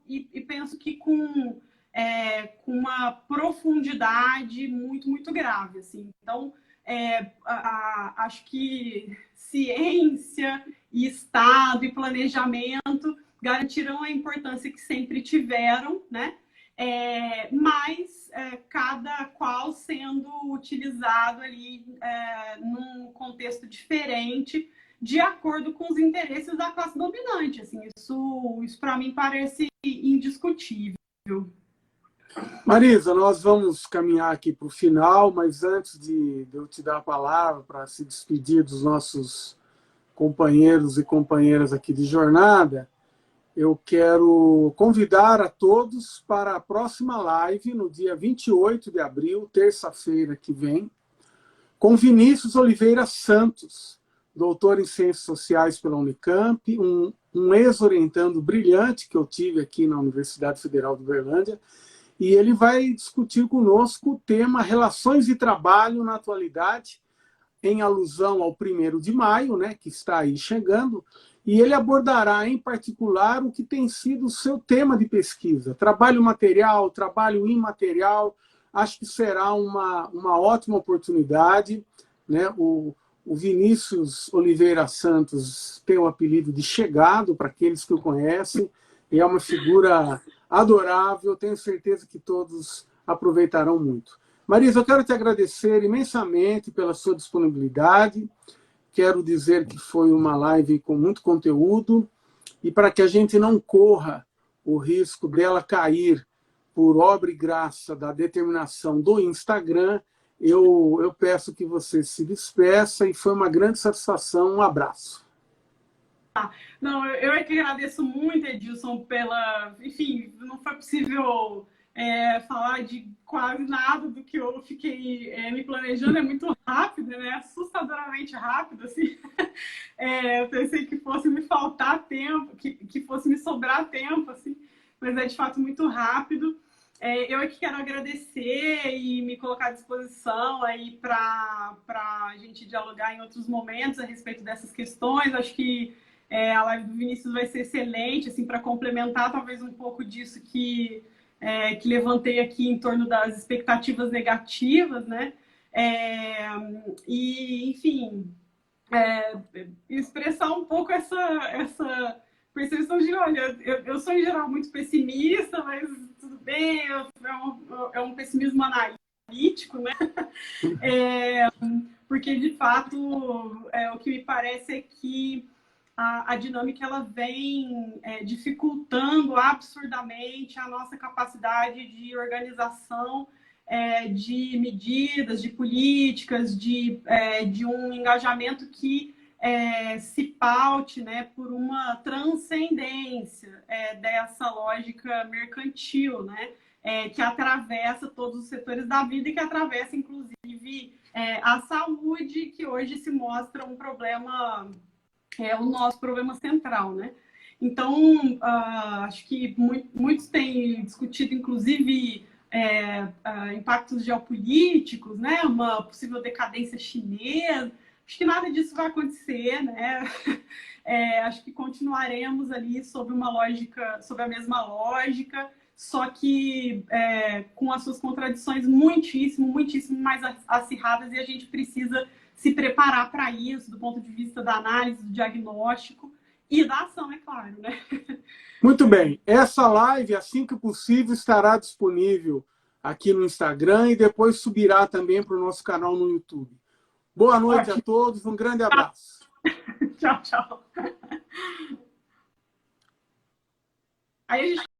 e penso que com uma profundidade muito, muito grave, assim. Então, acho que ciência e Estado e planejamento garantirão a importância que sempre tiveram, né? Mas cada qual sendo utilizado ali num contexto diferente, de acordo com os interesses da classe dominante. Assim, isso para mim parece indiscutível. Marisa, nós vamos caminhar aqui para o final, mas antes de eu te dar a palavra para se despedir dos nossos companheiros e companheiras aqui de jornada, eu quero convidar a todos para a próxima live, no dia 28 de abril, terça-feira que vem, com Vinícius Oliveira Santos, doutor em Ciências Sociais pela Unicamp, um ex-orientando brilhante que eu tive aqui na Universidade Federal de Uberlândia, e ele vai discutir conosco o tema Relações de Trabalho na Atualidade, em alusão ao 1º de maio, né, que está aí chegando, e ele abordará, em particular, o que tem sido o seu tema de pesquisa, trabalho material, trabalho imaterial. Acho que será uma ótima oportunidade, né? O Vinícius Oliveira Santos tem o apelido de Chegado, para aqueles que o conhecem, e é uma figura adorável, tenho certeza que todos aproveitarão muito. Marisa, eu quero te agradecer imensamente pela sua disponibilidade, quero dizer que foi uma live com muito conteúdo, e para que a gente não corra o risco dela cair por obra e graça da determinação do Instagram, eu peço que você se despeça, e foi uma grande satisfação. Um abraço. Não, eu é que agradeço muito, Edilson, enfim, não foi possível falar de quase nada do que eu fiquei me planejando, é muito rápido, né? Assustadoramente rápido, assim. Eu pensei que fosse me faltar tempo, que fosse me sobrar tempo, assim, mas é de fato muito rápido. Eu é que quero agradecer e me colocar à disposição aí para a gente dialogar em outros momentos a respeito dessas questões. Acho que a live do Vinícius vai ser excelente, assim, para complementar talvez um pouco disso que levantei aqui em torno das expectativas negativas, né? E, enfim, expressar um pouco essa percepção de, olha, eu sou em geral muito pessimista, mas tudo bem, é um pessimismo analítico, né? Porque, de fato, o que me parece é que a dinâmica ela vem dificultando absurdamente a nossa capacidade de organização de medidas, de políticas, de um engajamento que se paute, né, por uma transcendência dessa lógica mercantil, né, que atravessa todos os setores da vida e que atravessa, inclusive, a saúde, que hoje se mostra um problema, o nosso problema central, né? Então, acho que muitos têm discutido, inclusive, impactos geopolíticos, né? Uma possível decadência chinesa. Acho que nada disso vai acontecer, né? Acho que continuaremos ali sob a mesma lógica, só que com as suas contradições muitíssimo mais acirradas, e a gente precisa se preparar para isso, do ponto de vista da análise, do diagnóstico e da ação, é claro, né? Muito bem. Essa live, assim que possível, estará disponível aqui no Instagram e depois subirá também para o nosso canal no YouTube. Boa noite a todos, um grande abraço. Tchau, tchau. Aí a gente